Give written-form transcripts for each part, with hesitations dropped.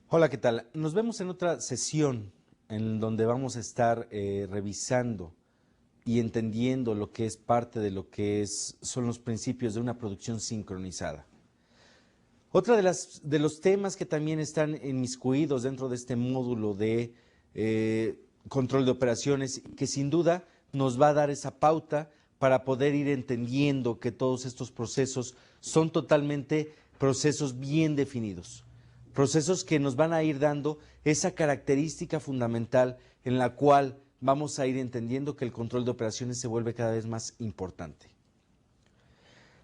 Hola, ¿qué tal? Nos vemos en otra sesión en donde vamos a estar revisando y entendiendo lo que es parte de lo que son los principios de una producción sincronizada. Otra de los temas que también están inmiscuidos dentro de este módulo de control de operaciones, que sin duda nos va a dar esa pauta para poder ir entendiendo que todos estos procesos son totalmente procesos bien definidos. Procesos que nos van a ir dando esa característica fundamental en la cual vamos a ir entendiendo que el control de operaciones se vuelve cada vez más importante.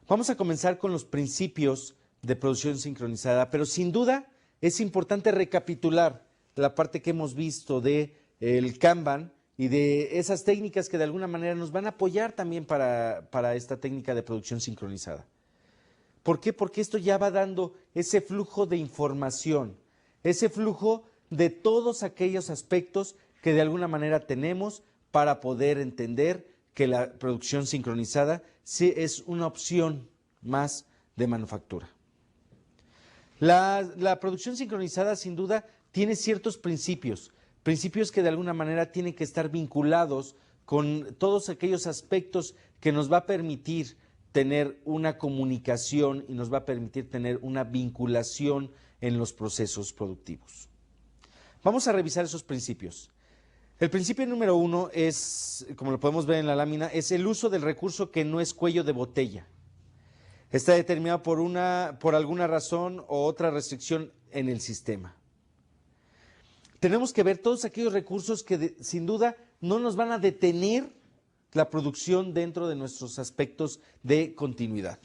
Vamos a comenzar con los principios de producción sincronizada, pero sin duda es importante recapitular la parte que hemos visto de el Kanban y de esas técnicas que de alguna manera nos van a apoyar también para esta técnica de producción sincronizada. ¿Por qué? Porque esto ya va dando ese flujo de información, ese flujo de todos aquellos aspectos que de alguna manera tenemos para poder entender que la producción sincronizada sí es una opción más de manufactura. La producción sincronizada sin duda tiene ciertos principios, principios que de alguna manera tienen que estar vinculados con todos aquellos aspectos que nos va a permitir tener una comunicación y nos va a permitir tener una vinculación en los procesos productivos. Vamos a revisar esos principios. El principio número 1 es, como lo podemos ver en la lámina, es el uso del recurso que no es cuello de botella. Está determinado por alguna razón o otra restricción en el sistema. Tenemos que ver todos aquellos recursos que sin duda no nos van a detener la producción dentro de nuestros aspectos de continuidad.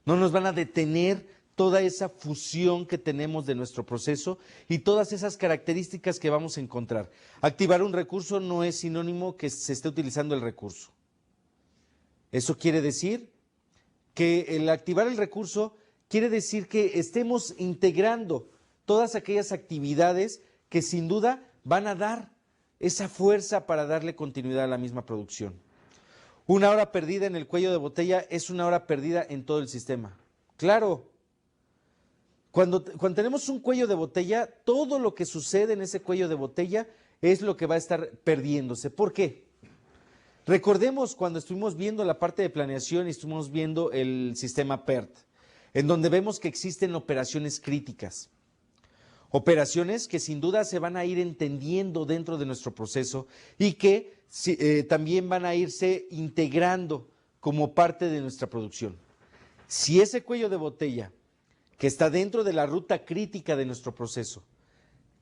No nos van a detener toda esa fusión que tenemos de nuestro proceso y todas esas características que vamos a encontrar. Activar un recurso no es sinónimo que se esté utilizando el recurso. Eso quiere decir que el activar el recurso quiere decir que estemos integrando todas aquellas actividades que sin duda van a dar esa fuerza para darle continuidad a la misma producción. Una hora perdida en el cuello de botella es una hora perdida en todo el sistema. Claro, cuando tenemos un cuello de botella, todo lo que sucede en ese cuello de botella es lo que va a estar perdiéndose. ¿Por qué? Recordemos cuando estuvimos viendo la parte de planeación y estuvimos viendo el sistema PERT, en donde vemos que existen operaciones críticas. Operaciones que sin duda se van a ir entendiendo dentro de nuestro proceso y que también van a irse integrando como parte de nuestra producción. Si ese cuello de botella que está dentro de la ruta crítica de nuestro proceso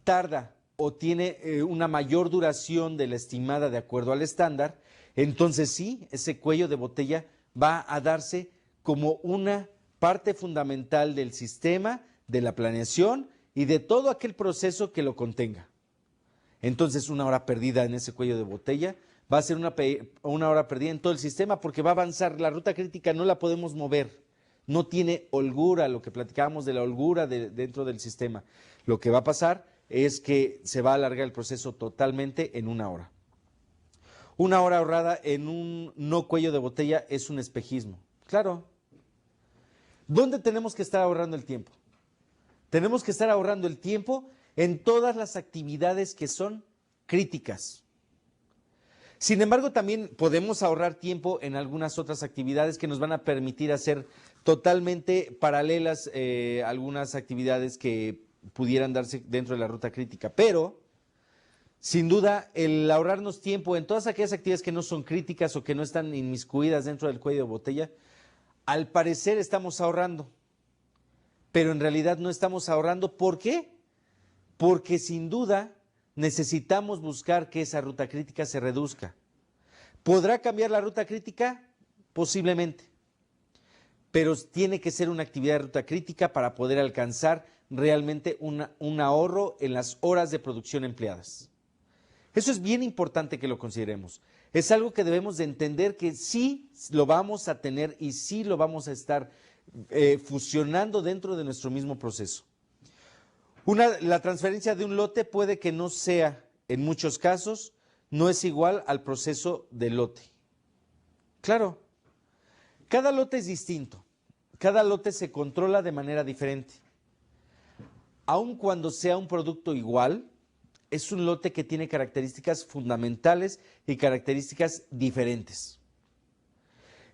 tarda o tiene una mayor duración de la estimada de acuerdo al estándar, entonces sí, ese cuello de botella va a darse como una parte fundamental del sistema, de la planeación y de todo aquel proceso que lo contenga. Entonces una hora perdida en ese cuello de botella va a ser una hora perdida en todo el sistema porque va a avanzar. La ruta crítica no la podemos mover, no tiene holgura, lo que platicábamos de la holgura dentro del sistema. Lo que va a pasar es que se va a alargar el proceso totalmente en una hora. Una hora ahorrada en un no cuello de botella es un espejismo. Claro. ¿Dónde tenemos que estar ahorrando el tiempo? Tenemos que estar ahorrando el tiempo en todas las actividades que son críticas. Sin embargo, también podemos ahorrar tiempo en algunas otras actividades que nos van a permitir hacer totalmente paralelas algunas actividades que pudieran darse dentro de la ruta crítica. Pero, sin duda, el ahorrarnos tiempo en todas aquellas actividades que no son críticas o que no están inmiscuidas dentro del cuello de botella, al parecer estamos ahorrando. Pero en realidad no estamos ahorrando. ¿Por qué? Porque sin duda necesitamos buscar que esa ruta crítica se reduzca. ¿Podrá cambiar la ruta crítica? Posiblemente. Pero tiene que ser una actividad de ruta crítica para poder alcanzar realmente un ahorro en las horas de producción empleadas. Eso es bien importante que lo consideremos. Es algo que debemos de entender que sí lo vamos a tener y sí lo vamos a estar fusionando dentro de nuestro mismo proceso. La transferencia de un lote puede que no sea, en muchos casos, no es igual al proceso de lote. Claro, cada lote es distinto, cada lote se controla de manera diferente. aun cuando sea un producto igual, es un lote que tiene características fundamentales y características diferentes.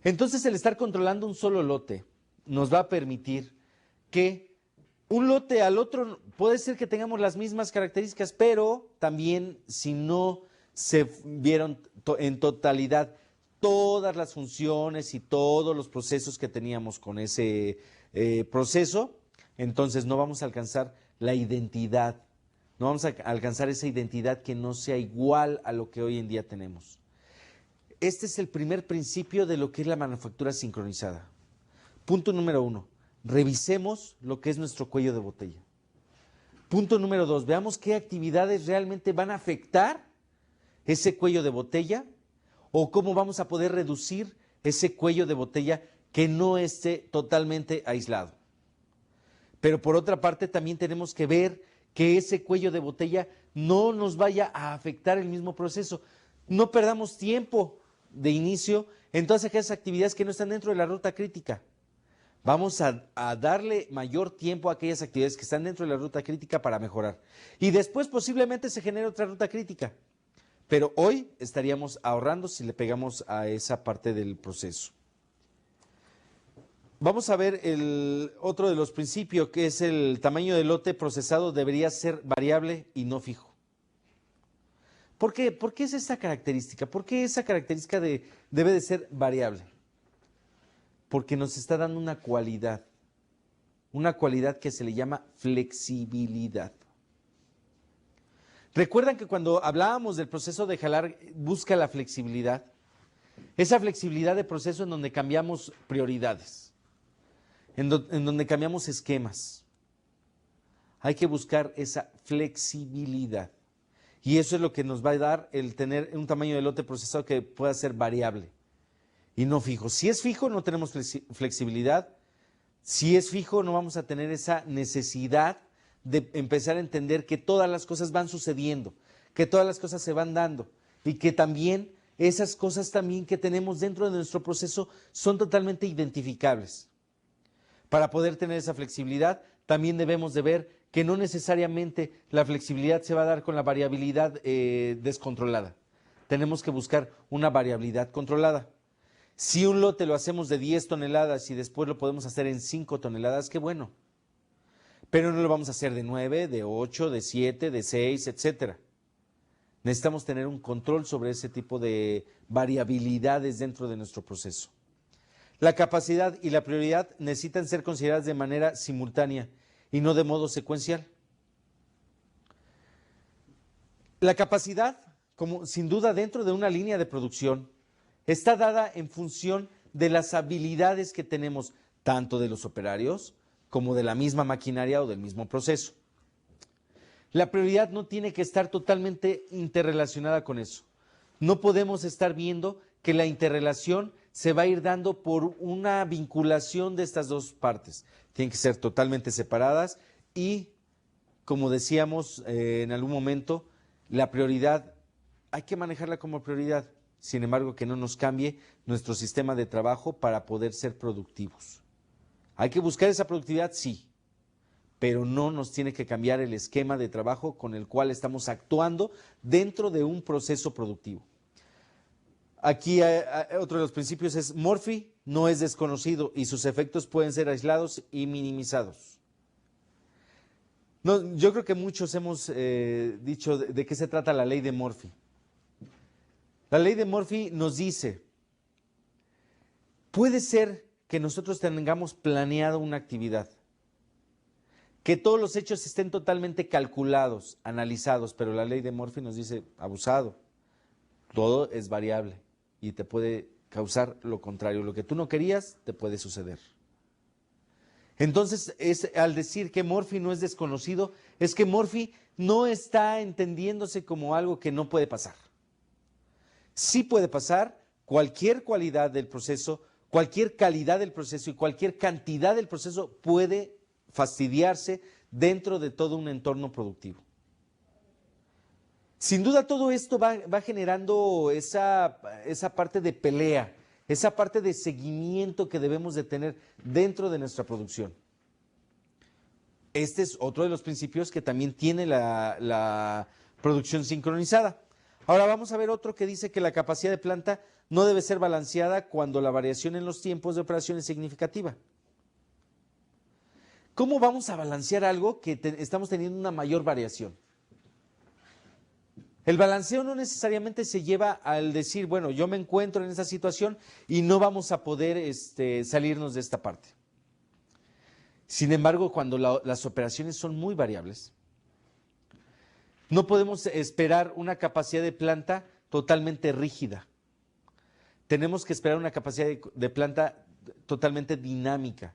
Entonces, el estar controlando un solo lote nos va a permitir que un lote al otro puede ser que tengamos las mismas características, pero también si no se vieron en totalidad todas las funciones y todos los procesos que teníamos con ese proceso, entonces no vamos a alcanzar la identidad, no vamos a alcanzar esa identidad que no sea igual a lo que hoy en día tenemos. Este es el primer principio de lo que es la manufactura sincronizada. Punto número 1, revisemos lo que es nuestro cuello de botella. Punto número 2, veamos qué actividades realmente van a afectar ese cuello de botella o cómo vamos a poder reducir ese cuello de botella que no esté totalmente aislado. Pero por otra parte también tenemos que ver que ese cuello de botella no nos vaya a afectar el mismo proceso. No perdamos tiempo de inicio en todas aquellas actividades que no están dentro de la ruta crítica. Vamos a darle mayor tiempo a aquellas actividades que están dentro de la ruta crítica para mejorar. Y después posiblemente se genere otra ruta crítica. Pero hoy estaríamos ahorrando si le pegamos a esa parte del proceso. Vamos a ver el otro de los principios, que es el tamaño del lote procesado debería ser variable y no fijo. ¿Por qué? ¿Por qué es esa característica? ¿Por qué esa característica debe de ser variable? Porque nos está dando una cualidad que se le llama flexibilidad. ¿Recuerdan que cuando hablábamos del proceso de jalar busca la flexibilidad? Esa flexibilidad de proceso en donde cambiamos prioridades, en donde cambiamos esquemas. Hay que buscar esa flexibilidad. Y eso es lo que nos va a dar el tener un tamaño de lote procesado que pueda ser variable y no fijo. Si es fijo, no tenemos flexibilidad. Si es fijo, no vamos a tener esa necesidad de empezar a entender que todas las cosas van sucediendo, que todas las cosas se van dando y que también esas cosas también que tenemos dentro de nuestro proceso son totalmente identificables. Para poder tener esa flexibilidad, también debemos de ver que no necesariamente la flexibilidad se va a dar con la variabilidad descontrolada. Tenemos que buscar una variabilidad controlada. Si un lote lo hacemos de 10 toneladas y después lo podemos hacer en 5 toneladas, qué bueno. Pero no lo vamos a hacer de 9, de 8, de 7, de 6, etcétera. Necesitamos tener un control sobre ese tipo de variabilidades dentro de nuestro proceso. La capacidad y la prioridad necesitan ser consideradas de manera simultánea y no de modo secuencial. La capacidad, como sin duda dentro de una línea de producción, está dada en función de las habilidades que tenemos tanto de los operarios como de la misma maquinaria o del mismo proceso. La prioridad no tiene que estar totalmente interrelacionada con eso. No podemos estar viendo que la interrelación se va a ir dando por una vinculación de estas dos partes. Tienen que ser totalmente separadas y, como decíamos en algún momento, la prioridad hay que manejarla como prioridad. Sin embargo, que no nos cambie nuestro sistema de trabajo para poder ser productivos. Hay que buscar esa productividad, sí, pero no nos tiene que cambiar el esquema de trabajo con el cual estamos actuando dentro de un proceso productivo. Aquí otro de los principios es Murphy no es desconocido y sus efectos pueden ser aislados y minimizados. No, yo creo que muchos hemos dicho de qué se trata la ley de Murphy. La ley de Murphy nos dice, puede ser que nosotros tengamos planeado una actividad, que todos los hechos estén totalmente calculados, analizados, pero la ley de Murphy nos dice, abusado, todo es variable y te puede causar lo contrario, lo que tú no querías te puede suceder. Entonces, al decir que Murphy no es desconocido, es que Murphy no está entendiéndose como algo que no puede pasar. Sí puede pasar, cualquier cualidad del proceso, cualquier calidad del proceso y cualquier cantidad del proceso puede fastidiarse dentro de todo un entorno productivo. Sin duda todo esto va generando esa parte de pelea, esa parte de seguimiento que debemos de tener dentro de nuestra producción. este es otro de los principios que también tiene la producción sincronizada. Ahora vamos a ver otro que dice que la capacidad de planta no debe ser balanceada cuando la variación en los tiempos de operación es significativa. ¿Cómo vamos a balancear algo que estamos teniendo una mayor variación? El balanceo no necesariamente se lleva al decir, bueno, yo me encuentro en esta situación y no vamos a poder salirnos de esta parte. Sin embargo, cuando las operaciones son muy variables, no podemos esperar una capacidad de planta totalmente rígida. Tenemos que esperar una capacidad de planta totalmente dinámica,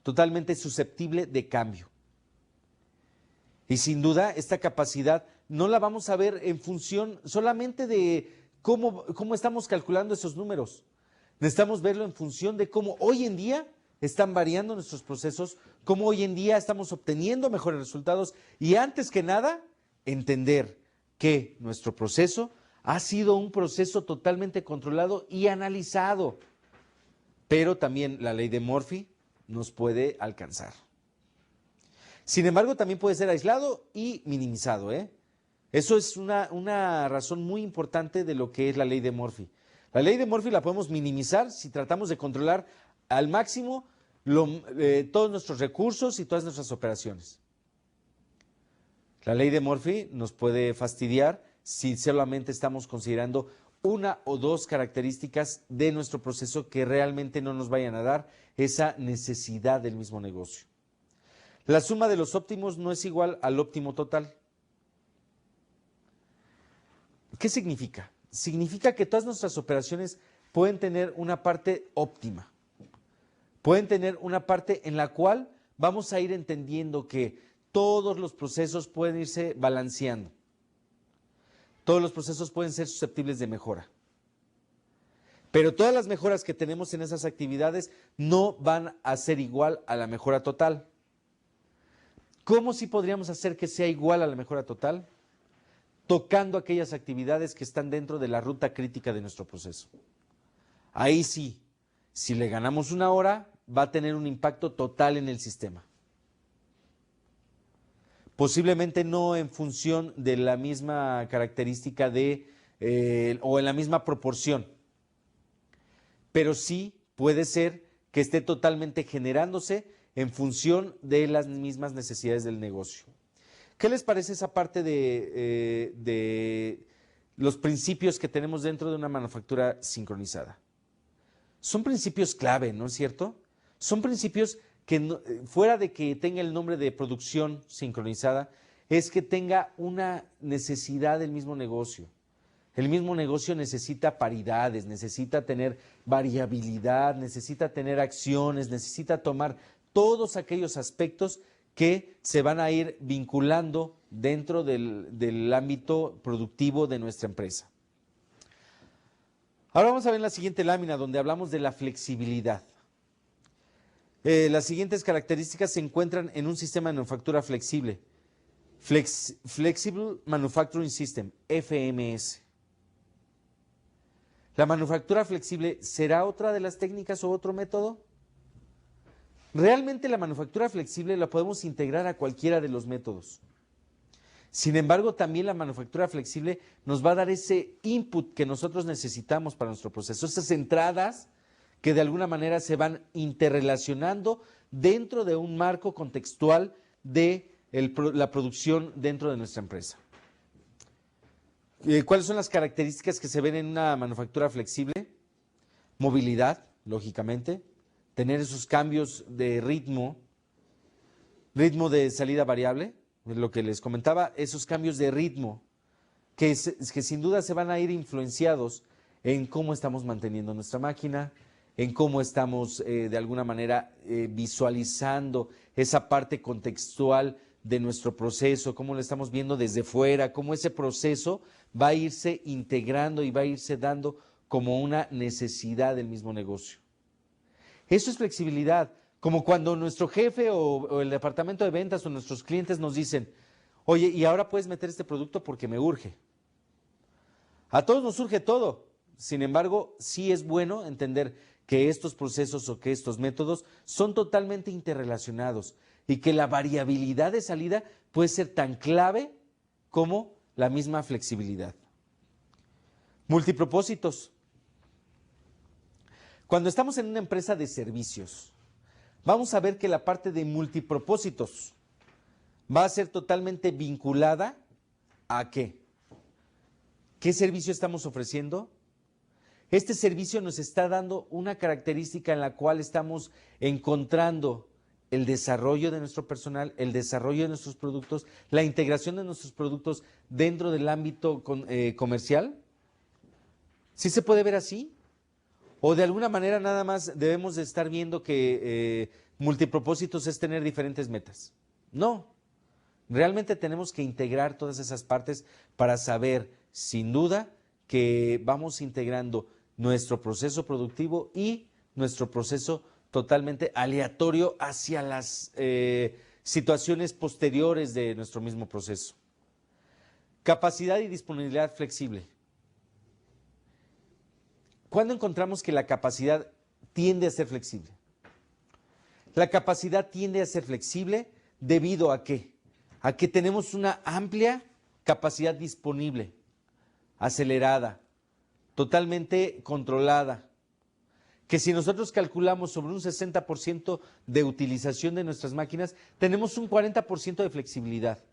totalmente susceptible de cambio. Y sin duda, esta capacidad no la vamos a ver en función solamente de cómo estamos calculando esos números. Necesitamos verlo en función de cómo hoy en día están variando nuestros procesos, cómo hoy en día estamos obteniendo mejores resultados y antes que nada, entender que nuestro proceso ha sido un proceso totalmente controlado y analizado. Pero también la ley de Murphy nos puede alcanzar. Sin embargo, también puede ser aislado y minimizado, Eso es una razón muy importante de lo que es la ley de Murphy. La ley de Murphy la podemos minimizar si tratamos de controlar al máximo todos nuestros recursos y todas nuestras operaciones. La ley de Murphy nos puede fastidiar si solamente estamos considerando una o dos características de nuestro proceso que realmente no nos vayan a dar esa necesidad del mismo negocio. La suma de los óptimos no es igual al óptimo total. ¿Qué significa? Significa que todas nuestras operaciones pueden tener una parte óptima. Pueden tener una parte en la cual vamos a ir entendiendo que todos los procesos pueden irse balanceando. Todos los procesos pueden ser susceptibles de mejora. Pero todas las mejoras que tenemos en esas actividades no van a ser igual a la mejora total. ¿Cómo sí podríamos hacer que sea igual a la mejora total? Tocando aquellas actividades que están dentro de la ruta crítica de nuestro proceso. Ahí sí, si le ganamos una hora, va a tener un impacto total en el sistema. Posiblemente no en función de la misma característica o en la misma proporción, pero sí puede ser que esté totalmente generándose en función de las mismas necesidades del negocio. ¿Qué les parece esa parte de los principios que tenemos dentro de una manufactura sincronizada? Son principios clave, ¿no es cierto? Son principios que fuera de que tenga el nombre de producción sincronizada, es que tenga una necesidad del mismo negocio. El mismo negocio necesita paridades, necesita tener variabilidad, necesita tener acciones, necesita tomar todos aquellos aspectos que se van a ir vinculando dentro del ámbito productivo de nuestra empresa. Ahora vamos a ver la siguiente lámina donde hablamos de la flexibilidad. Las siguientes características se encuentran en un sistema de manufactura flexible. Flexible Manufacturing System, FMS. ¿La manufactura flexible será otra de las técnicas o otro método? Realmente la manufactura flexible la podemos integrar a cualquiera de los métodos. Sin embargo, también la manufactura flexible nos va a dar ese input que nosotros necesitamos para nuestro proceso, esas entradas que de alguna manera se van interrelacionando dentro de un marco contextual de la producción dentro de nuestra empresa. ¿Cuáles son las características que se ven en una manufactura flexible? Movilidad, lógicamente, tener esos cambios de ritmo de salida variable, lo que les comentaba, esos cambios de ritmo que sin duda se van a ir influenciados en cómo estamos manteniendo nuestra máquina, en cómo estamos de alguna manera visualizando esa parte contextual de nuestro proceso, cómo lo estamos viendo desde fuera, cómo ese proceso va a irse integrando y va a irse dando como una necesidad del mismo negocio. Eso es flexibilidad, como cuando nuestro jefe o el departamento de ventas o nuestros clientes nos dicen, oye, y ahora puedes meter este producto porque me urge. A todos nos urge todo, sin embargo, sí es bueno entender que estos procesos o que estos métodos son totalmente interrelacionados, y que la variabilidad de salida puede ser tan clave como la misma flexibilidad. Multipropósitos. Cuando estamos en una empresa de servicios, vamos a ver que la parte de multipropósitos va a ser totalmente vinculada ¿a qué? ¿Qué servicio estamos ofreciendo? Este servicio nos está dando una característica en la cual estamos encontrando el desarrollo de nuestro personal, el desarrollo de nuestros productos, la integración de nuestros productos dentro del ámbito comercial. ¿Sí se puede ver así? ¿O de alguna manera nada más debemos de estar viendo que multipropósitos es tener diferentes metas? No, realmente tenemos que integrar todas esas partes para saber, sin duda, que vamos integrando nuestro proceso productivo y nuestro proceso totalmente aleatorio hacia las situaciones posteriores de nuestro mismo proceso. Capacidad y disponibilidad flexible. ¿Cuándo encontramos que la capacidad tiende a ser flexible? La capacidad tiende a ser flexible debido a ¿qué? A que tenemos una amplia capacidad disponible, acelerada, totalmente controlada, que si nosotros calculamos sobre un 60% de utilización de nuestras máquinas, tenemos un 40% de flexibilidad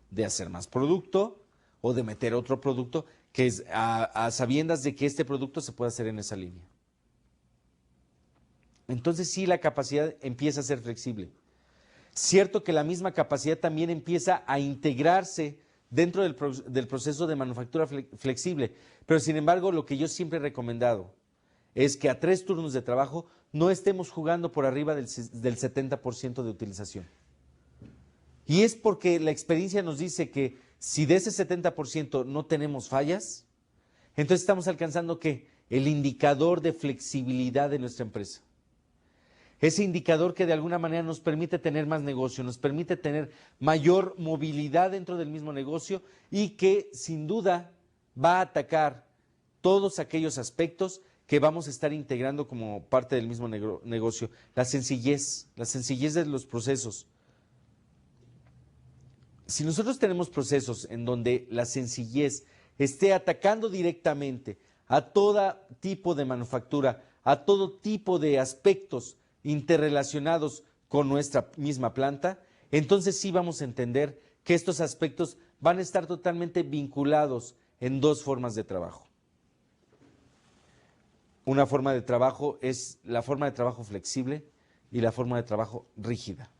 de hacer más producto o de meter otro producto que es a sabiendas de que este producto se puede hacer en esa línea. Entonces sí, la capacidad empieza a ser flexible. Cierto que la misma capacidad también empieza a integrarse dentro del proceso de manufactura flexible, pero sin embargo lo que yo siempre he recomendado es que a 3 turnos de trabajo no estemos jugando por arriba del 70% de utilización. Y es porque la experiencia nos dice que si de ese 70% no tenemos fallas, entonces estamos alcanzando ¿qué? El indicador de flexibilidad de nuestra empresa. Ese indicador que de alguna manera nos permite tener más negocio, nos permite tener mayor movilidad dentro del mismo negocio y que sin duda va a atacar todos aquellos aspectos que vamos a estar integrando como parte del mismo negocio. La sencillez de los procesos. Si nosotros tenemos procesos en donde la sencillez esté atacando directamente a todo tipo de manufactura, a todo tipo de aspectos interrelacionados con nuestra misma planta, entonces sí vamos a entender que estos aspectos van a estar totalmente vinculados en 2 formas de trabajo. Una forma de trabajo es la forma de trabajo flexible y la forma de trabajo rígida.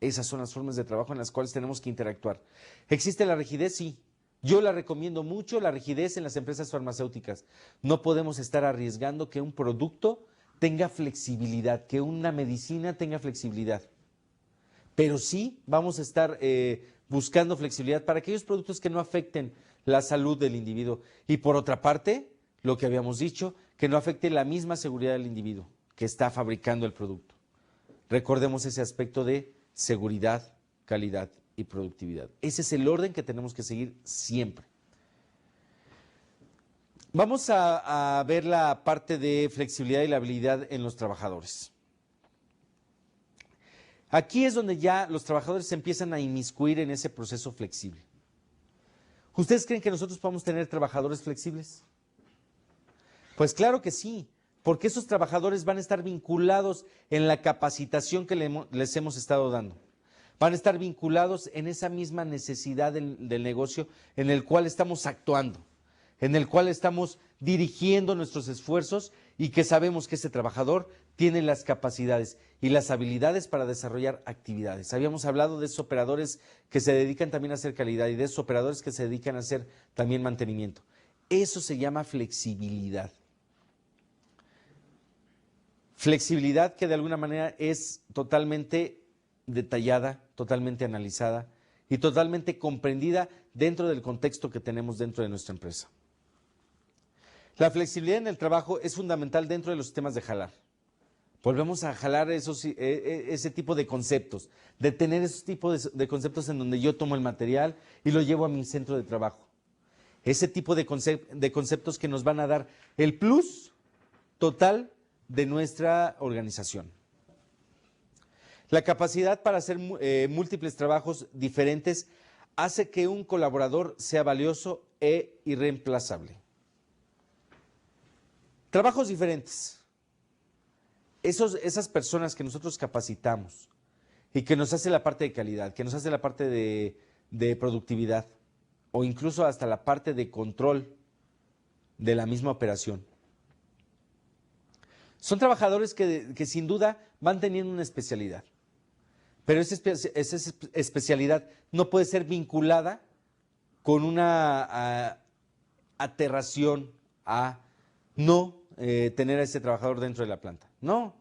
Esas son las formas de trabajo en las cuales tenemos que interactuar. ¿Existe la rigidez? Sí. Yo la recomiendo mucho, la rigidez en las empresas farmacéuticas. No podemos estar arriesgando que un producto tenga flexibilidad, que una medicina tenga flexibilidad. Pero sí vamos a estar buscando flexibilidad para aquellos productos que no afecten la salud del individuo. Y por otra parte, lo que habíamos dicho, que no afecte la misma seguridad del individuo que está fabricando el producto. Recordemos ese aspecto de seguridad, calidad y productividad. Ese es el orden que tenemos que seguir siempre. Vamos a ver la parte de flexibilidad y la habilidad en los trabajadores. Aquí es donde ya los trabajadores se empiezan a inmiscuir en ese proceso flexible. ¿Ustedes creen que nosotros podemos tener trabajadores flexibles? Pues claro que sí, porque esos trabajadores van a estar vinculados en la capacitación que les hemos estado dando. Van a estar vinculados en esa misma necesidad del negocio en el cual estamos actuando, en el cual estamos dirigiendo nuestros esfuerzos y que sabemos que ese trabajador tiene las capacidades y las habilidades para desarrollar actividades. Habíamos hablado de esos operadores que se dedican también a hacer calidad y de esos operadores que se dedican a hacer también mantenimiento. Eso se llama flexibilidad. Flexibilidad que de alguna manera es totalmente detallada, totalmente analizada y totalmente comprendida dentro del contexto que tenemos dentro de nuestra empresa. La flexibilidad en el trabajo es fundamental dentro de los sistemas de jalar. Volvemos a jalar ese tipo de conceptos, de tener esos tipos de conceptos en donde yo tomo el material y lo llevo a mi centro de trabajo. Ese tipo de conceptos que nos van a dar el plus total de nuestra organización. La capacidad para hacer múltiples trabajos diferentes hace que un colaborador sea valioso e irreemplazable. Trabajos diferentes. Esas personas que nosotros capacitamos y que nos hace la parte de calidad, que nos hace la parte de productividad o incluso hasta la parte de control de la misma operación. Son trabajadores que sin duda van teniendo una especialidad, pero esa especialidad no puede ser vinculada con una aterración a no tener a ese trabajador dentro de la planta. No,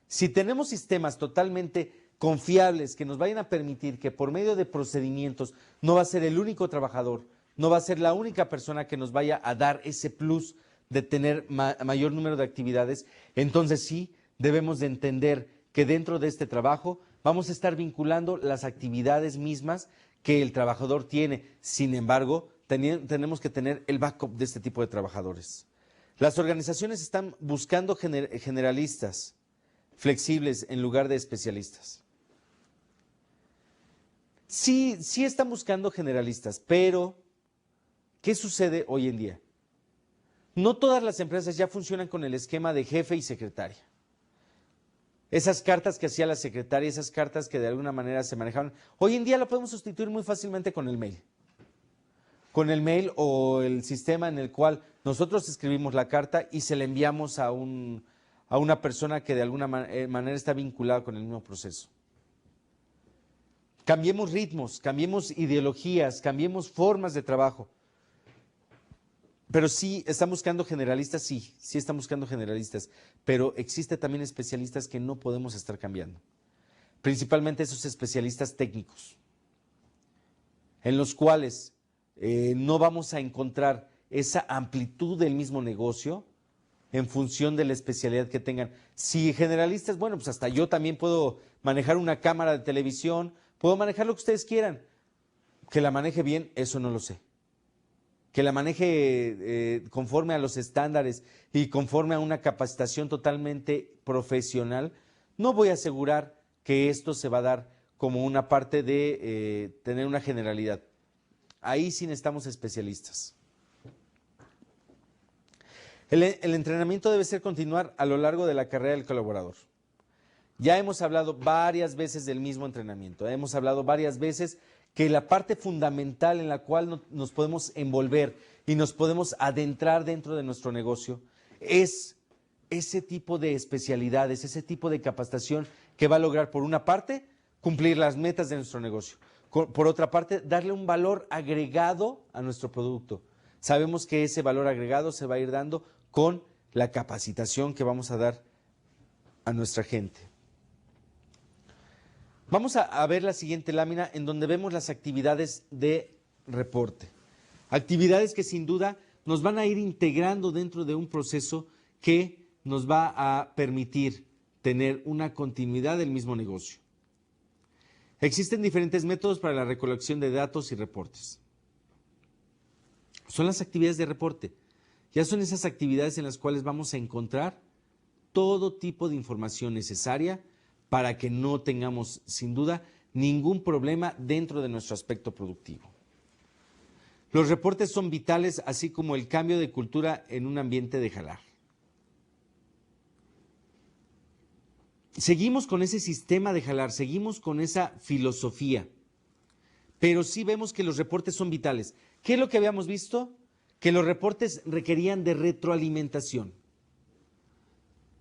si tenemos sistemas totalmente confiables que nos vayan a permitir que por medio de procedimientos no va a ser el único trabajador, no va a ser la única persona que nos vaya a dar ese plus de tener mayor número de actividades, entonces sí debemos de entender que dentro de este trabajo vamos a estar vinculando las actividades mismas que el trabajador tiene. Sin embargo, tenemos que tener el backup de este tipo de trabajadores. Las organizaciones están buscando generalistas, flexibles en lugar de especialistas. Sí están buscando generalistas, pero ¿qué sucede hoy en día? No todas las empresas ya funcionan con el esquema de jefe y secretaria. Esas cartas que hacía la secretaria, esas cartas que de alguna manera se manejaban, hoy en día lo podemos sustituir muy fácilmente con el mail. Con el mail o el sistema en el cual nosotros escribimos la carta y se la enviamos a una persona que de alguna manera está vinculada con el mismo proceso. Cambiemos ritmos, cambiemos ideologías, cambiemos formas de trabajo. Pero sí, están buscando generalistas, sí están buscando generalistas, pero existe también especialistas que no podemos estar cambiando. Principalmente esos especialistas técnicos, en los cuales no vamos a encontrar esa amplitud del mismo negocio en función de la especialidad que tengan. Si generalistas, bueno, pues hasta yo también puedo manejar una cámara de televisión, puedo manejar lo que ustedes quieran. Que la maneje bien, eso no lo sé. Que la maneje conforme a los estándares y conforme a una capacitación totalmente profesional, no voy a asegurar que esto se va a dar como una parte de tener una generalidad. Ahí sí necesitamos especialistas. El entrenamiento debe ser continuar a lo largo de la carrera del colaborador. Ya hemos hablado varias veces del mismo entrenamiento, hemos hablado varias veces que la parte fundamental en la cual nos podemos envolver y nos podemos adentrar dentro de nuestro negocio es ese tipo de especialidades, ese tipo de capacitación que va a lograr, por una parte, cumplir las metas de nuestro negocio. Por otra parte, darle un valor agregado a nuestro producto. Sabemos que ese valor agregado se va a ir dando con la capacitación que vamos a dar a nuestra gente. Vamos a ver la siguiente lámina en donde vemos las actividades de reporte. Actividades que sin duda nos van a ir integrando dentro de un proceso que nos va a permitir tener una continuidad del mismo negocio. Existen diferentes métodos para la recolección de datos y reportes. Son las actividades de reporte. Ya son esas actividades en las cuales vamos a encontrar todo tipo de información necesaria para que no tengamos, sin duda, ningún problema dentro de nuestro aspecto productivo. Los reportes son vitales, así como el cambio de cultura en un ambiente de jalar. Seguimos con ese sistema de jalar, seguimos con esa filosofía, pero sí vemos que los reportes son vitales. ¿Qué es lo que habíamos visto? Que los reportes requerían de retroalimentación.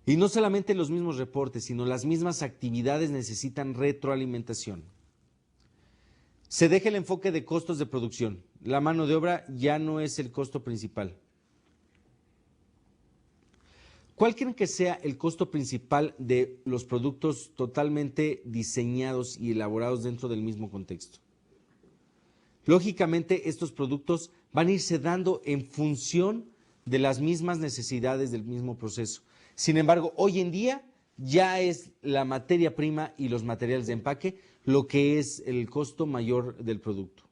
Y no solamente los mismos reportes, sino las mismas actividades necesitan retroalimentación. Se deja el enfoque de costos de producción. La mano de obra ya no es el costo principal. ¿Cuál creen que sea el costo principal de los productos totalmente diseñados y elaborados dentro del mismo contexto? Lógicamente, estos productos van a irse dando en función de las mismas necesidades del mismo proceso. Sin embargo, hoy en día ya es la materia prima y los materiales de empaque lo que es el costo mayor del producto.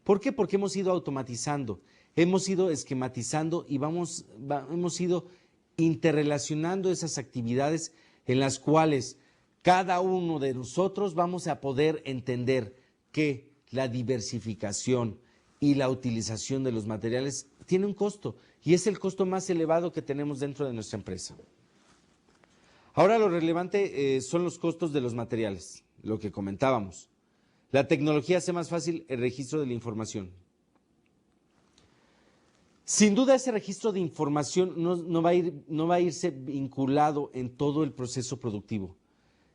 ¿Por qué? Porque hemos ido automatizando, hemos ido esquematizando y hemos ido interrelacionando esas actividades en las cuales cada uno de nosotros vamos a poder entender que la diversificación y la utilización de los materiales tiene un costo y es el costo más elevado que tenemos dentro de nuestra empresa. Ahora lo relevante son los costos de los materiales, lo que comentábamos. La tecnología hace más fácil el registro de la información. Sin duda ese registro de información no va a irse vinculado en todo el proceso productivo.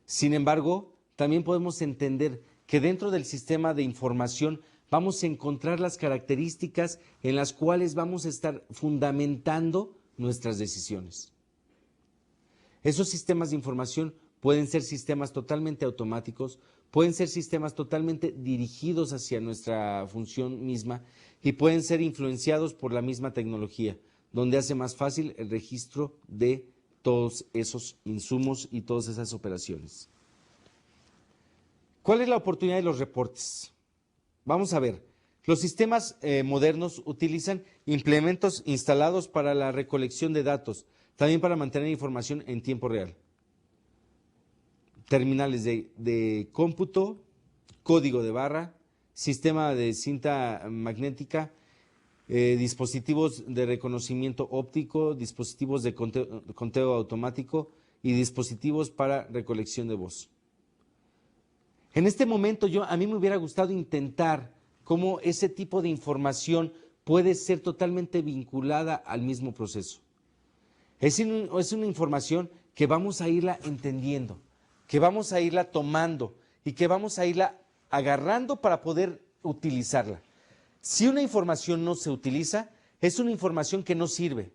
Sin embargo, también podemos entender que dentro del sistema de información vamos a encontrar las características en las cuales vamos a estar fundamentando nuestras decisiones. Esos sistemas de información pueden ser sistemas totalmente automáticos, pueden ser sistemas totalmente dirigidos hacia nuestra función misma y pueden ser influenciados por la misma tecnología, donde hace más fácil el registro de todos esos insumos y todas esas operaciones. ¿Cuál es la oportunidad de los reportes? Vamos a ver, los sistemas modernos utilizan implementos instalados para la recolección de datos, también para mantener información en tiempo real. Terminales de cómputo, código de barra, sistema de cinta magnética, dispositivos de reconocimiento óptico, dispositivos de conteo automático y dispositivos para recolección de voz. En este momento a mí me hubiera gustado intentar cómo ese tipo de información puede ser totalmente vinculada al mismo proceso. Es una información que vamos a irla entendiendo, que vamos a irla tomando y que vamos a irla agarrando para poder utilizarla. Si una información no se utiliza, es una información que no sirve,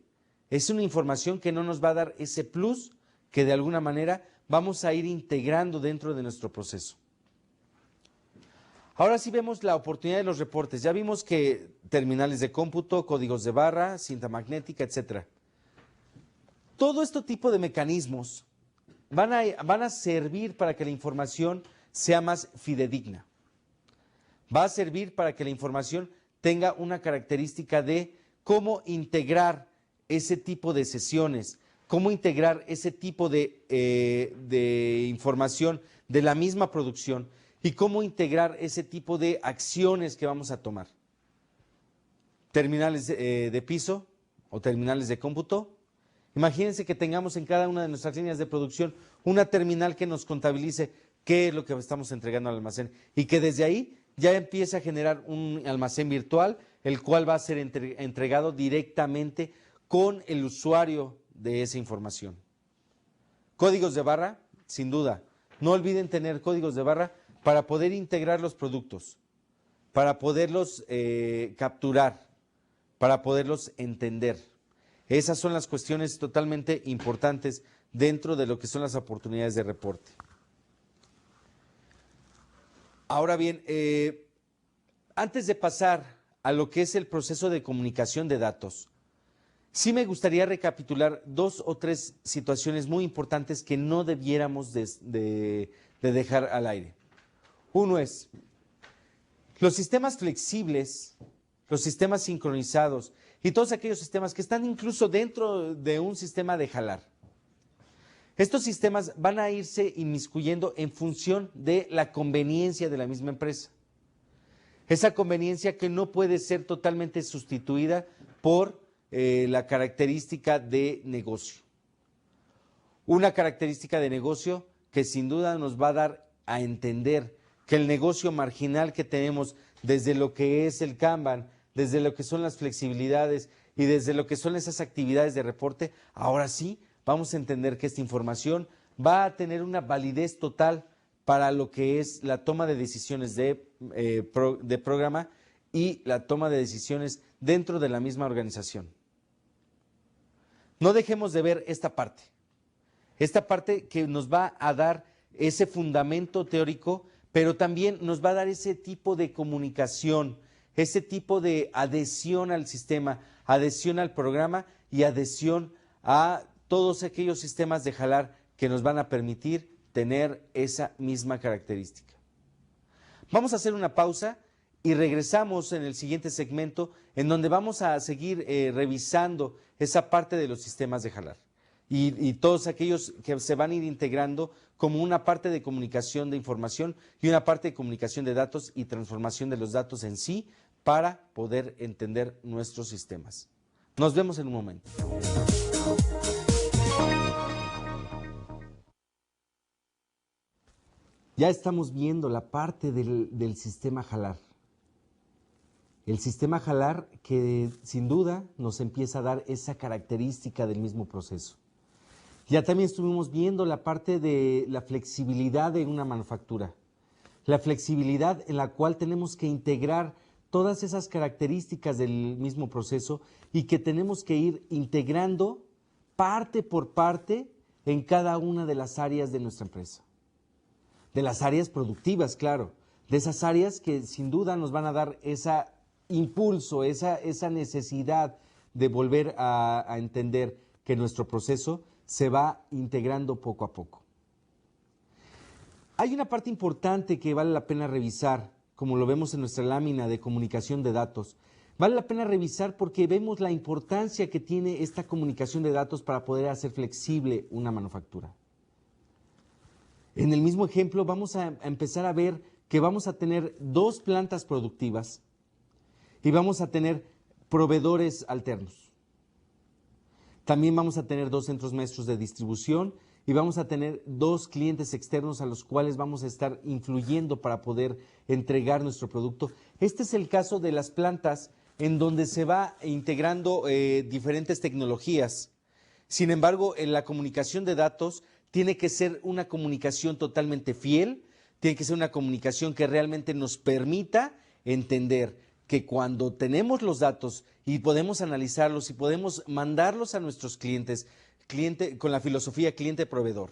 es una información que no nos va a dar ese plus que de alguna manera vamos a ir integrando dentro de nuestro proceso. Ahora sí vemos la oportunidad de los reportes. Ya vimos que terminales de cómputo, códigos de barra, cinta magnética, etcétera. Todo este tipo de mecanismos van a servir para que la información sea más fidedigna. Va a servir para que la información tenga una característica de cómo integrar ese tipo de sesiones, cómo integrar ese tipo de información de la misma producción y cómo integrar ese tipo de acciones que vamos a tomar. Terminales de piso o terminales de cómputo. Imagínense que tengamos en cada una de nuestras líneas de producción una terminal que nos contabilice qué es lo que estamos entregando al almacén y que desde ahí ya empiece a generar un almacén virtual, el cual va a ser entregado directamente con el usuario de esa información. Códigos de barra, sin duda. No olviden tener códigos de barra para poder integrar los productos, para poderlos capturar, para poderlos entender. Esas son las cuestiones totalmente importantes dentro de lo que son las oportunidades de reporte. Ahora bien, antes de pasar a lo que es el proceso de comunicación de datos, sí me gustaría recapitular 2 o 3 situaciones muy importantes que no debiéramos de dejar al aire. Uno es, los sistemas flexibles, los sistemas sincronizados y todos aquellos sistemas que están incluso dentro de un sistema de jalar. Estos sistemas van a irse inmiscuyendo en función de la conveniencia de la misma empresa. Esa conveniencia que no puede ser totalmente sustituida por la característica de negocio. Una característica de negocio que sin duda nos va a dar a entender que el negocio marginal que tenemos desde lo que es el Kanban, desde lo que son las flexibilidades y desde lo que son esas actividades de reporte, ahora sí vamos a entender que esta información va a tener una validez total para lo que es la toma de decisiones de programa y la toma de decisiones dentro de la misma organización. No dejemos de ver esta parte que nos va a dar ese fundamento teórico, pero también nos va a dar ese tipo de comunicación, ese tipo de adhesión al sistema, adhesión al programa y adhesión a todos aquellos sistemas de jalar que nos van a permitir tener esa misma característica. Vamos a hacer una pausa y regresamos en el siguiente segmento en donde vamos a seguir revisando esa parte de los sistemas de jalar. y todos aquellos que se van a ir integrando como una parte de comunicación de información y una parte de comunicación de datos y transformación de los datos en sí para poder entender nuestros sistemas. Nos vemos en un momento. Ya estamos viendo la parte del sistema Jalar. El sistema Jalar que sin duda nos empieza a dar esa característica del mismo proceso. Ya también estuvimos viendo la parte de la flexibilidad de una manufactura. La flexibilidad en la cual tenemos que integrar todas esas características del mismo proceso y que tenemos que ir integrando parte por parte en cada una de las áreas de nuestra empresa. De las áreas productivas, claro. De esas áreas que sin duda nos van a dar ese impulso, esa necesidad de volver a entender que nuestro proceso se va integrando poco a poco. Hay una parte importante que vale la pena revisar, como lo vemos en nuestra lámina de comunicación de datos. Vale la pena revisar porque vemos la importancia que tiene esta comunicación de datos para poder hacer flexible una manufactura. En el mismo ejemplo vamos a empezar a ver que vamos a tener dos plantas productivas y vamos a tener proveedores alternos. También vamos a tener dos centros maestros de distribución y vamos a tener dos clientes externos a los cuales vamos a estar influyendo para poder entregar nuestro producto. Este es el caso de las plantas en donde se va integrando diferentes tecnologías. Sin embargo, en la comunicación de datos tiene que ser una comunicación totalmente fiel, tiene que ser una comunicación que realmente nos permita entender que cuando tenemos los datos y podemos analizarlos y podemos mandarlos a nuestros clientes, con la filosofía cliente-proveedor,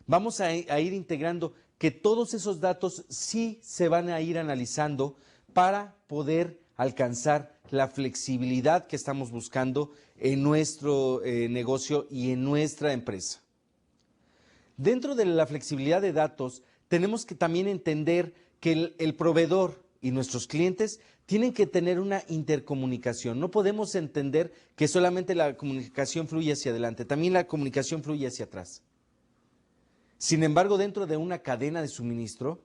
vamos a ir integrando que todos esos datos sí se van a ir analizando para poder alcanzar la flexibilidad que estamos buscando en nuestro negocio y en nuestra empresa. Dentro de la flexibilidad de datos, tenemos que también entender que el proveedor y nuestros clientes tienen que tener una intercomunicación. No podemos entender que solamente la comunicación fluye hacia adelante, también la comunicación fluye hacia atrás. Sin embargo, dentro de una cadena de suministro,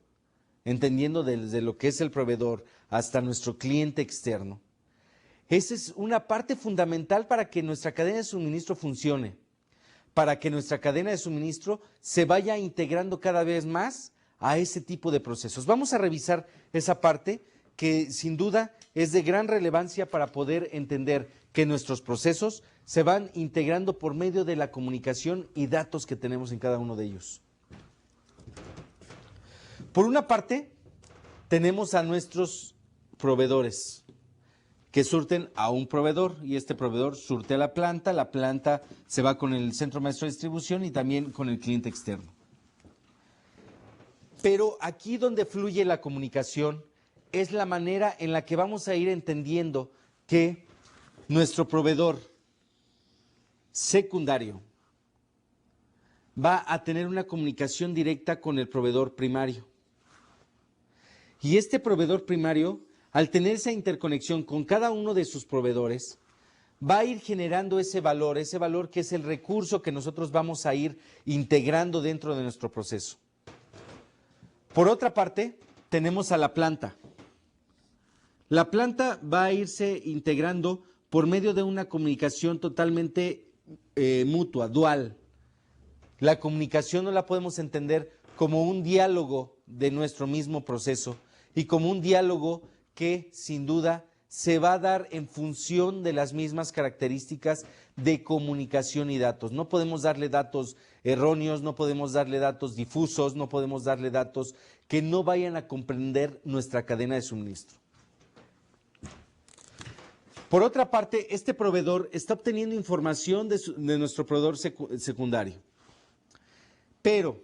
entendiendo desde lo que es el proveedor hasta nuestro cliente externo, esa es una parte fundamental para que nuestra cadena de suministro funcione, para que nuestra cadena de suministro se vaya integrando cada vez más a ese tipo de procesos. Vamos a revisar esa parte que sin duda es de gran relevancia para poder entender que nuestros procesos se van integrando por medio de la comunicación y datos que tenemos en cada uno de ellos. Por una parte, tenemos a nuestros proveedores que surten a un proveedor y este proveedor surte a la planta se va con el centro maestro de distribución y también con el cliente externo. Pero aquí donde fluye la comunicación es la manera en la que vamos a ir entendiendo que nuestro proveedor secundario va a tener una comunicación directa con el proveedor primario. Y este proveedor primario, al tener esa interconexión con cada uno de sus proveedores, va a ir generando ese valor que es el recurso que nosotros vamos a ir integrando dentro de nuestro proceso. Por otra parte, tenemos a la planta. La planta va a irse integrando por medio de una comunicación totalmente mutua, dual. La comunicación no la podemos entender como un diálogo de nuestro mismo proceso y como un diálogo que sin duda se va a dar en función de las mismas características de comunicación y datos. No podemos darle datos erróneos, no podemos darle datos difusos, no podemos darle datos que no vayan a comprender nuestra cadena de suministro. Por otra parte, este proveedor está obteniendo información de nuestro proveedor secundario. Pero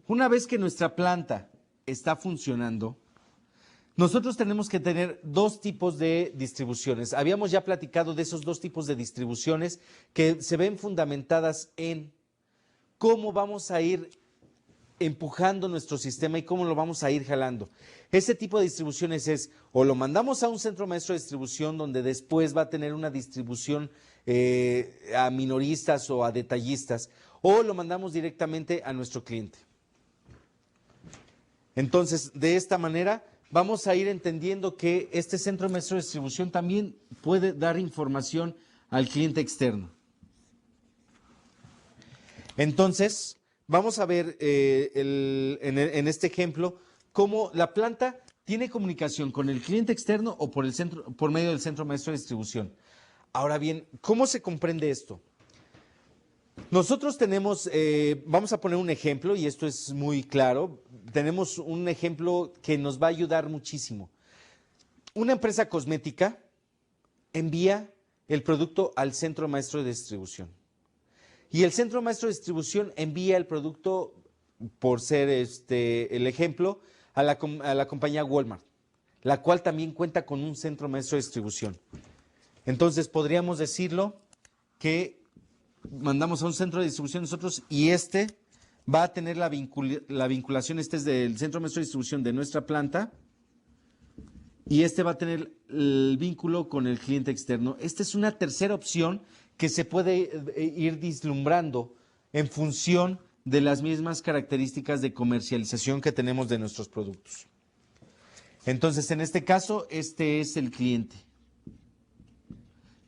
una vez que nuestra planta está funcionando, nosotros tenemos que tener dos tipos de distribuciones. Habíamos ya platicado de esos dos tipos de distribuciones que se ven fundamentadas en cómo vamos a ir empujando nuestro sistema y cómo lo vamos a ir jalando. Ese tipo de distribuciones es o lo mandamos a un centro maestro de distribución donde después va a tener una distribución a minoristas o a detallistas, o lo mandamos directamente a nuestro cliente. Entonces, de esta manera, vamos a ir entendiendo que este centro maestro de distribución también puede dar información al cliente externo. Entonces, vamos a ver en este ejemplo cómo la planta tiene comunicación con el cliente externo o por medio del centro maestro de distribución. Ahora bien, ¿cómo se comprende esto? Nosotros tenemos, vamos a poner un ejemplo y esto es muy claro. Tenemos un ejemplo que nos va a ayudar muchísimo. Una empresa cosmética envía el producto al centro maestro de distribución. Y el centro maestro de distribución envía el producto, por ser el ejemplo, a la compañía Walmart, la cual también cuenta con un centro maestro de distribución. Entonces podríamos decirlo que mandamos a un centro de distribución nosotros y va a tener la vinculación, este es del centro maestro de distribución de nuestra planta y va a tener el vínculo con el cliente externo. Esta es una tercera opción que se puede ir vislumbrando en función de las mismas características de comercialización que tenemos de nuestros productos. Entonces, en este caso, este es el cliente.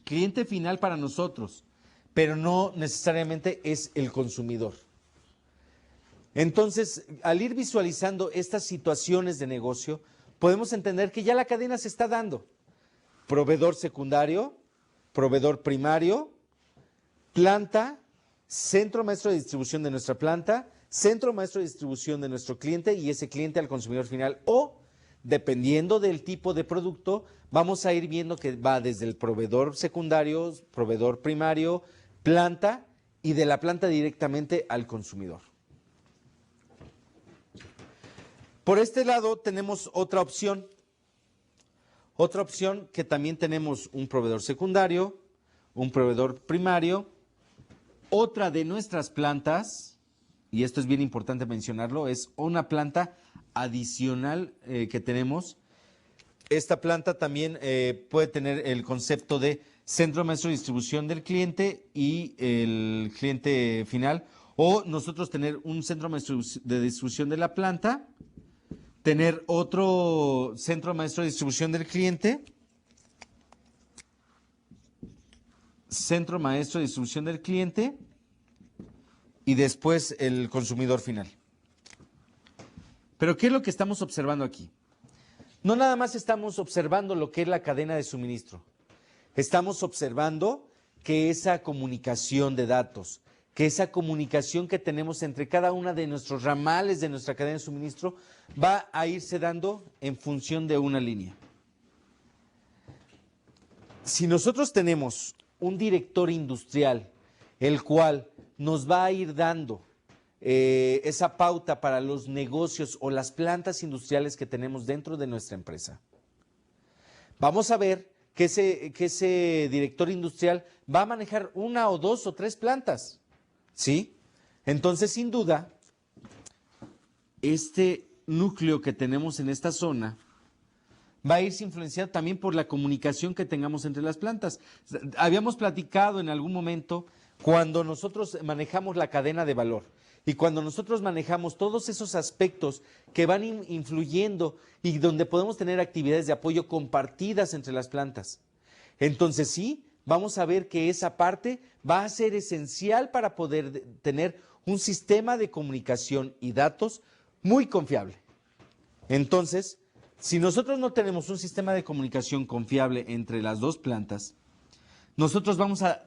Cliente final para nosotros, pero no necesariamente es el consumidor. Entonces, al ir visualizando estas situaciones de negocio, podemos entender que ya la cadena se está dando. Proveedor secundario, proveedor primario, planta, centro maestro de distribución de nuestra planta, centro maestro de distribución de nuestro cliente y ese cliente al consumidor final. O, dependiendo del tipo de producto, vamos a ir viendo que va desde el proveedor secundario, proveedor primario, planta y de la planta directamente al consumidor. Por este lado tenemos otra opción que también tenemos un proveedor secundario, un proveedor primario. Otra de nuestras plantas, y esto es bien importante mencionarlo, es una planta adicional que tenemos. Esta planta también puede tener el concepto de centro maestro de distribución del cliente y el cliente final, o nosotros tener un centro maestro de distribución de la planta, tener otro centro maestro de distribución del cliente, centro maestro de distribución del cliente y después el consumidor final. Pero ¿qué es lo que estamos observando aquí? No nada más estamos observando lo que es la cadena de suministro. Estamos observando que esa comunicación de datos, que esa comunicación que tenemos entre cada una de nuestros ramales de nuestra cadena de suministro va a irse dando en función de una línea. Si nosotros tenemos un director industrial, el cual nos va a ir dando esa pauta para los negocios o las plantas industriales que tenemos dentro de nuestra empresa, vamos a ver que ese director industrial va a manejar una o dos o tres plantas, ¿sí? Entonces, sin duda, este núcleo que tenemos en esta zona va a irse influenciado también por la comunicación que tengamos entre las plantas. Habíamos platicado en algún momento cuando nosotros manejamos la cadena de valor y cuando nosotros manejamos todos esos aspectos que van influyendo y donde podemos tener actividades de apoyo compartidas entre las plantas. Entonces sí, vamos a ver que esa parte va a ser esencial para poder tener un sistema de comunicación y datos muy confiable. Entonces, si nosotros no tenemos un sistema de comunicación confiable entre las dos plantas, nosotros vamos a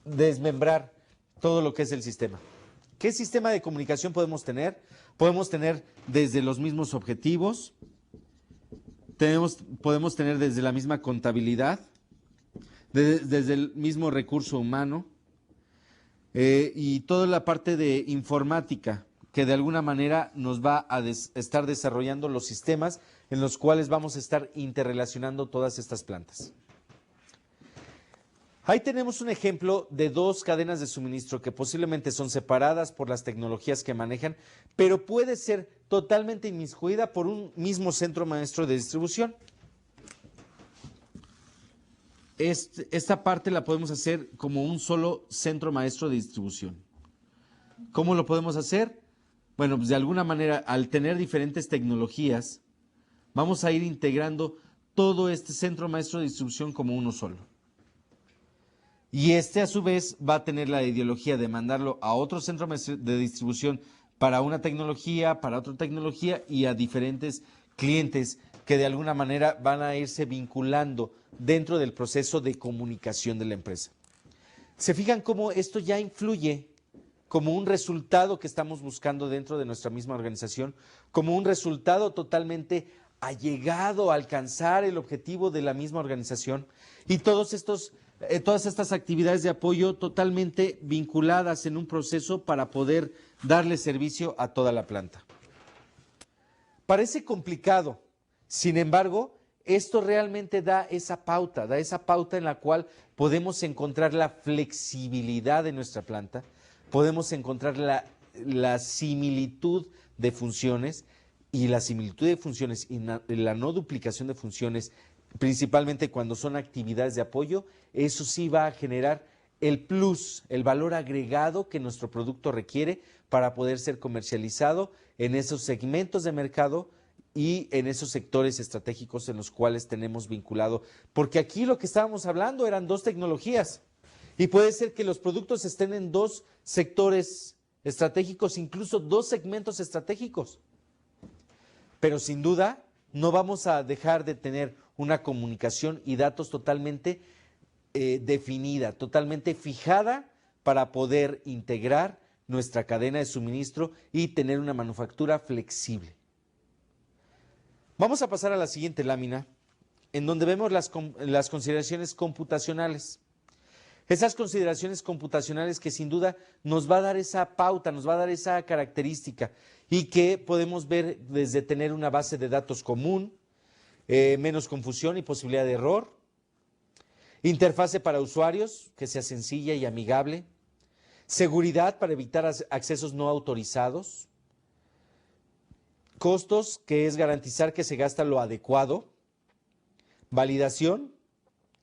desmembrar todo lo que es el sistema. ¿Qué sistema de comunicación podemos tener? Podemos tener desde los mismos objetivos, podemos tener desde la misma contabilidad, desde el mismo recurso humano y toda la parte de informática que de alguna manera nos va a estar desarrollando los sistemas en los cuales vamos a estar interrelacionando todas estas plantas. Ahí tenemos un ejemplo de dos cadenas de suministro que posiblemente son separadas por las tecnologías que manejan, pero puede ser totalmente inmiscuida por un mismo centro maestro de distribución. esta parte la podemos hacer como un solo centro maestro de distribución. ¿Cómo lo podemos hacer? Bueno, pues de alguna manera, al tener diferentes tecnologías, vamos a ir integrando todo este centro maestro de distribución como uno solo. Y a su vez va a tener la ideología de mandarlo a otro centro de distribución para una tecnología, para otra tecnología y a diferentes clientes que de alguna manera van a irse vinculando dentro del proceso de comunicación de la empresa. ¿Se fijan cómo esto ya influye como un resultado que estamos buscando dentro de nuestra misma organización, como un resultado totalmente allegado a alcanzar el objetivo de la misma organización y todas estas actividades de apoyo totalmente vinculadas en un proceso para poder darle servicio a toda la planta? Parece complicado, sin embargo, esto realmente da esa pauta en la cual podemos encontrar la flexibilidad de nuestra planta, podemos encontrar la similitud de funciones y la similitud de funciones y la no duplicación de funciones, principalmente cuando son actividades de apoyo. Eso sí va a generar el plus, el valor agregado que nuestro producto requiere para poder ser comercializado en esos segmentos de mercado y en esos sectores estratégicos en los cuales tenemos vinculado. Porque aquí lo que estábamos hablando eran dos tecnologías y puede ser que los productos estén en dos sectores estratégicos, incluso dos segmentos estratégicos. Pero sin duda no vamos a dejar de tener una comunicación y datos totalmente definida, totalmente fijada para poder integrar nuestra cadena de suministro y tener una manufactura flexible. Vamos a pasar a la siguiente lámina, en donde vemos las consideraciones computacionales. Esas consideraciones computacionales que sin duda nos va a dar esa pauta, nos va a dar esa característica y que podemos ver desde tener una base de datos común, menos confusión y posibilidad de error, interfase para usuarios que sea sencilla y amigable, seguridad para evitar accesos no autorizados, costos, que es garantizar que se gasta lo adecuado, validación,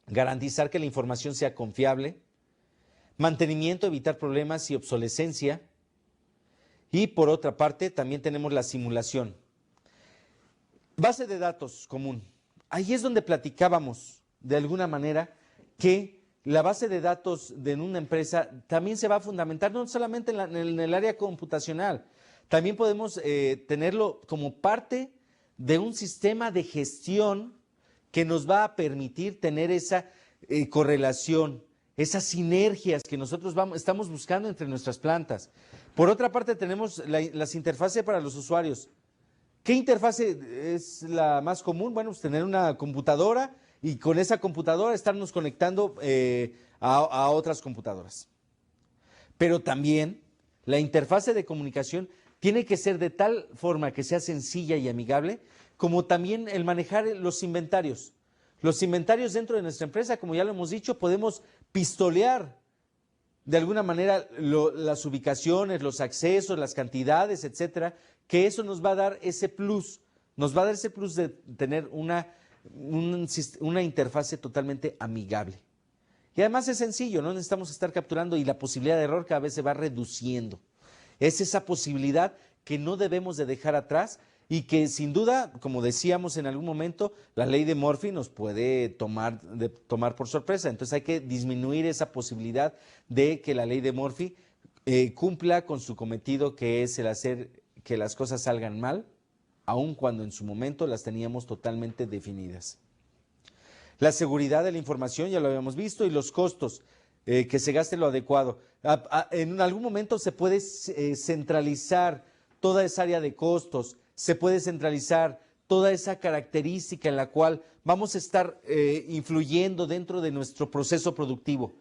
garantizar que la información sea confiable, mantenimiento, evitar problemas y obsolescencia, y por otra parte también tenemos la simulación. Base de datos común. Ahí es donde platicábamos de alguna manera que la base de datos de una empresa también se va a fundamentar no solamente en el área computacional, también podemos tenerlo como parte de un sistema de gestión que nos va a permitir tener esa correlación, esas sinergias que nosotros estamos buscando entre nuestras plantas. Por otra parte tenemos las interfaces para los usuarios. ¿Qué interfase es la más común? Bueno, pues tener una computadora y con esa computadora estarnos conectando a otras computadoras. Pero también la interfase de comunicación tiene que ser de tal forma que sea sencilla y amigable, como también el manejar los inventarios. Los inventarios dentro de nuestra empresa, como ya lo hemos dicho, podemos pistolear de alguna manera las ubicaciones, los accesos, las cantidades, etcétera, que eso nos va a dar ese plus, de tener una interfase totalmente amigable. Y además es sencillo, no necesitamos estar capturando y la posibilidad de error cada vez se va reduciendo. Es esa posibilidad que no debemos de dejar atrás y que sin duda, como decíamos en algún momento, la ley de Murphy nos puede tomar por sorpresa. Entonces hay que disminuir esa posibilidad de que la ley de Murphy cumpla con su cometido, que es el hacer que las cosas salgan mal, aun cuando en su momento las teníamos totalmente definidas. La seguridad de la información, ya lo habíamos visto, y los costos, que se gaste lo adecuado. En algún momento se puede centralizar toda esa área de costos, se puede centralizar toda esa característica en la cual vamos a estar influyendo dentro de nuestro proceso productivo.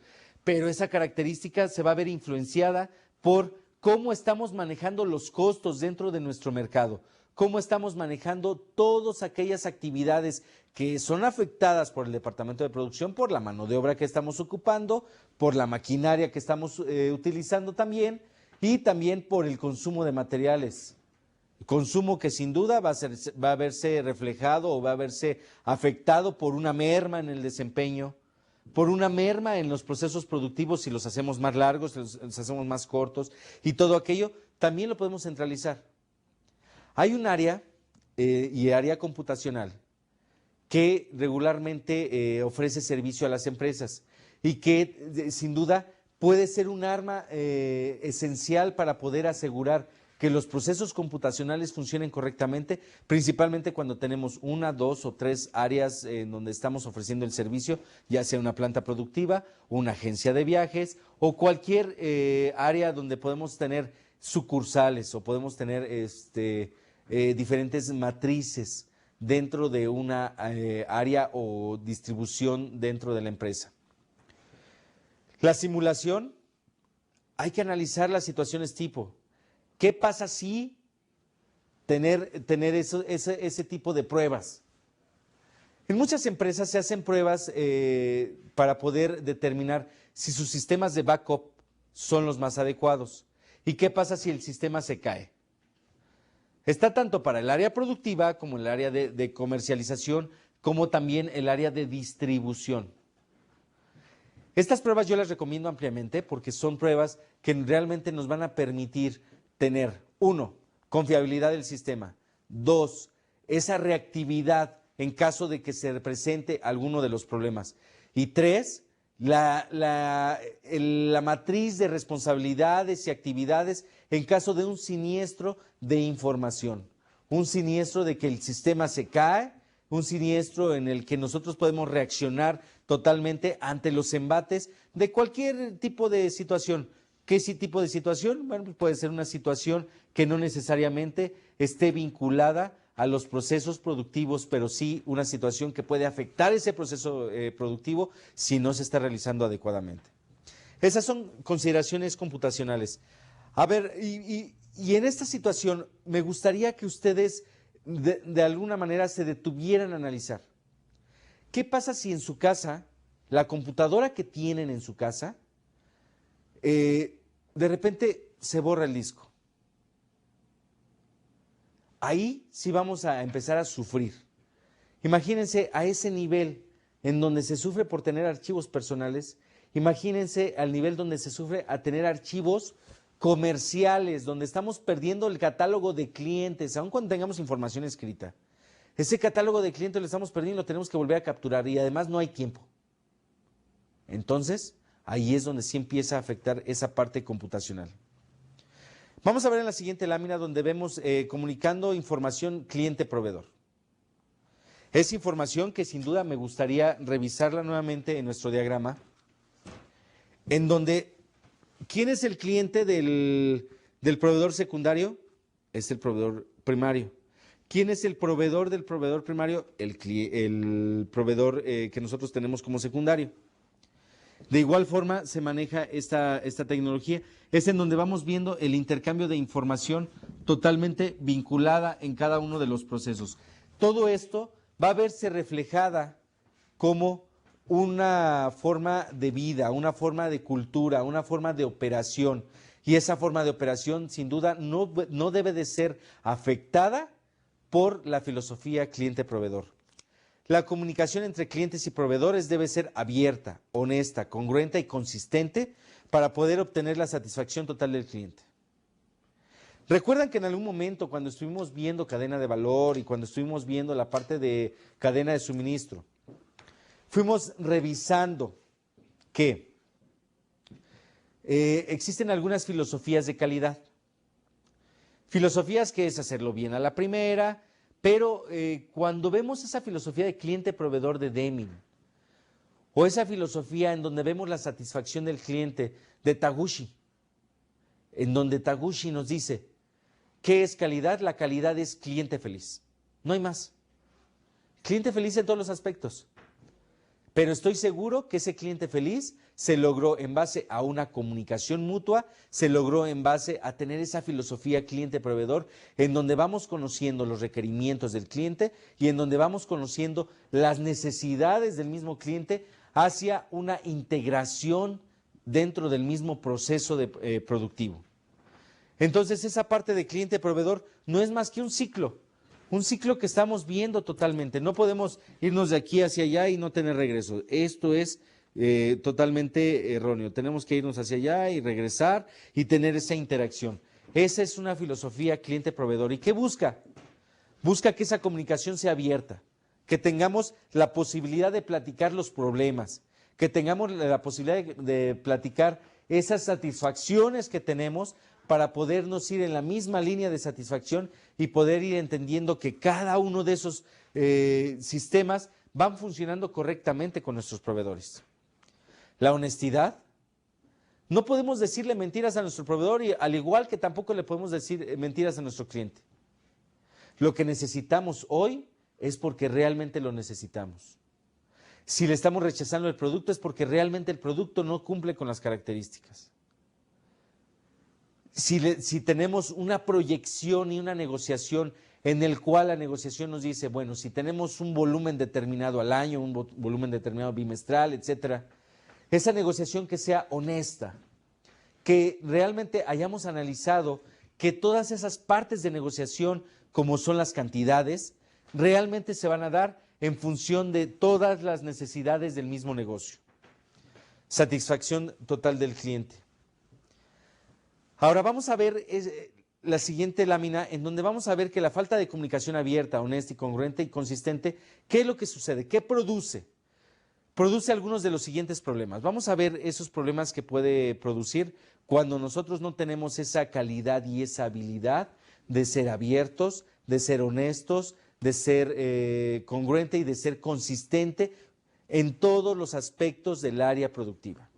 Pero esa característica se va a ver influenciada por cómo estamos manejando los costos dentro de nuestro mercado, cómo estamos manejando todas aquellas actividades que son afectadas por el departamento de producción, por la mano de obra que estamos ocupando, por la maquinaria que estamos utilizando también y también por el consumo de materiales. Consumo que sin duda va a verse reflejado o va a verse afectado por una merma en el desempeño, por una merma en los procesos productivos si los hacemos más largos, si los hacemos más cortos y todo aquello, también lo podemos centralizar. Hay un área y área computacional que regularmente ofrece servicio a las empresas y que sin duda puede ser un arma esencial para poder asegurar que los procesos computacionales funcionen correctamente, principalmente cuando tenemos una, dos o tres áreas en donde estamos ofreciendo el servicio, ya sea una planta productiva, una agencia de viajes o cualquier área donde podemos tener sucursales o podemos tener diferentes matrices dentro de una área o distribución dentro de la empresa. La simulación, hay que analizar las situaciones tipo. ¿Qué pasa si tener ese tipo de pruebas? En muchas empresas se hacen pruebas para poder determinar si sus sistemas de backup son los más adecuados. ¿Y qué pasa si el sistema se cae? Está tanto para el área productiva como el área de comercialización, como también el área de distribución. Estas pruebas yo las recomiendo ampliamente porque son pruebas que realmente nos van a permitir tener, 1, confiabilidad del sistema, 2, esa reactividad en caso de que se presente alguno de los problemas, y 3, la matriz de responsabilidades y actividades en caso de un siniestro de información, un siniestro de que el sistema se cae, un siniestro en el que nosotros podemos reaccionar totalmente ante los embates de cualquier tipo de situación. ¿Qué tipo de situación? Bueno, puede ser una situación que no necesariamente esté vinculada a los procesos productivos, pero sí una situación que puede afectar ese proceso productivo si no se está realizando adecuadamente. Esas son consideraciones computacionales. A ver, y en esta situación me gustaría que ustedes de alguna manera se detuvieran a analizar. ¿Qué pasa si en su casa, la computadora que tienen en su casa, de repente se borra el disco? Ahí sí vamos a empezar a sufrir. Imagínense a ese nivel en donde se sufre por tener archivos personales, imagínense al nivel donde se sufre a tener archivos comerciales, donde estamos perdiendo el catálogo de clientes, aun cuando tengamos información escrita. Ese catálogo de clientes lo estamos perdiendo y lo tenemos que volver a capturar y además no hay tiempo. Entonces, ahí es donde sí empieza a afectar esa parte computacional. Vamos a ver en la siguiente lámina donde vemos comunicando información cliente-proveedor. Es información que sin duda me gustaría revisarla nuevamente en nuestro diagrama, en donde, ¿quién es el cliente del proveedor secundario? Es el proveedor primario. ¿Quién es el proveedor del proveedor primario? El proveedor que nosotros tenemos como secundario. De igual forma se maneja esta tecnología, es en donde vamos viendo el intercambio de información totalmente vinculada en cada uno de los procesos. Todo esto va a verse reflejada como una forma de vida, una forma de cultura, una forma de operación. Y esa forma de operación sin duda no debe de ser afectada por la filosofía cliente-proveedor. La comunicación entre clientes y proveedores debe ser abierta, honesta, congruente y consistente para poder obtener la satisfacción total del cliente. ¿Recuerdan que en algún momento cuando estuvimos viendo cadena de valor y cuando estuvimos viendo la parte de cadena de suministro, fuimos revisando que existen algunas filosofías de calidad? Filosofías que es hacerlo bien a la primera, pero cuando vemos esa filosofía de cliente-proveedor de Deming, o esa filosofía en donde vemos la satisfacción del cliente de Taguchi, en donde Taguchi nos dice, ¿qué es calidad? La calidad es cliente feliz, no hay más. Cliente feliz en todos los aspectos, pero estoy seguro que ese cliente feliz se logró en base a una comunicación mutua, se logró en base a tener esa filosofía cliente-proveedor, en donde vamos conociendo los requerimientos del cliente y en donde vamos conociendo las necesidades del mismo cliente hacia una integración dentro del mismo proceso productivo. Entonces, esa parte de cliente-proveedor no es más que un ciclo que estamos viendo totalmente. No podemos irnos de aquí hacia allá y no tener regreso. Esto es totalmente erróneo. Tenemos que irnos hacia allá y regresar y tener esa interacción. Esa es una filosofía cliente-proveedor. ¿Y qué busca? Busca que esa comunicación sea abierta, que tengamos la posibilidad de platicar los problemas, que tengamos la posibilidad de platicar esas satisfacciones que tenemos para podernos ir en la misma línea de satisfacción y poder ir entendiendo que cada uno de esos sistemas van funcionando correctamente con nuestros proveedores. La honestidad. No podemos decirle mentiras a nuestro proveedor y al igual que tampoco le podemos decir mentiras a nuestro cliente. Lo que necesitamos hoy es porque realmente lo necesitamos. Si le estamos rechazando el producto es porque realmente el producto no cumple con las características. Si tenemos una proyección y una negociación en el cual la negociación nos dice, bueno, si tenemos un volumen determinado al año, un volumen determinado bimestral, etcétera, esa negociación que sea honesta, que realmente hayamos analizado que todas esas partes de negociación, como son las cantidades, realmente se van a dar en función de todas las necesidades del mismo negocio. Satisfacción total del cliente. Ahora vamos a ver la siguiente lámina en donde vamos a ver que la falta de comunicación abierta, honesta y congruente y consistente, ¿qué es lo que sucede? ¿Qué produce? Produce algunos de los siguientes problemas. Vamos a ver esos problemas que puede producir cuando nosotros no tenemos esa calidad y esa habilidad de ser abiertos, de ser honestos, de ser congruente y de ser consistente en todos los aspectos del área productiva.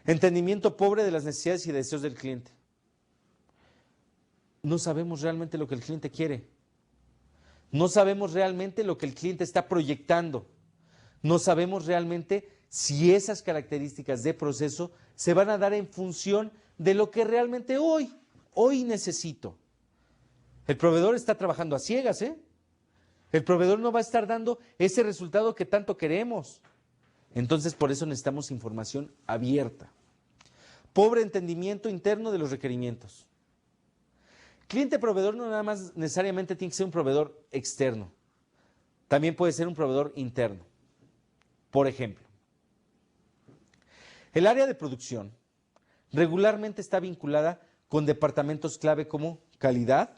Entendimiento pobre de las necesidades y deseos del cliente. No sabemos realmente lo que el cliente quiere. No sabemos realmente lo que el cliente está proyectando. No sabemos realmente si esas características de proceso se van a dar en función de lo que realmente hoy necesito. El proveedor está trabajando a ciegas, ¿eh? El proveedor no va a estar dando ese resultado que tanto queremos. Entonces, por eso necesitamos información abierta. Pobre entendimiento interno de los requerimientos. Cliente proveedor no nada más necesariamente tiene que ser un proveedor externo. También puede ser un proveedor interno. Por ejemplo, el área de producción regularmente está vinculada con departamentos clave como calidad,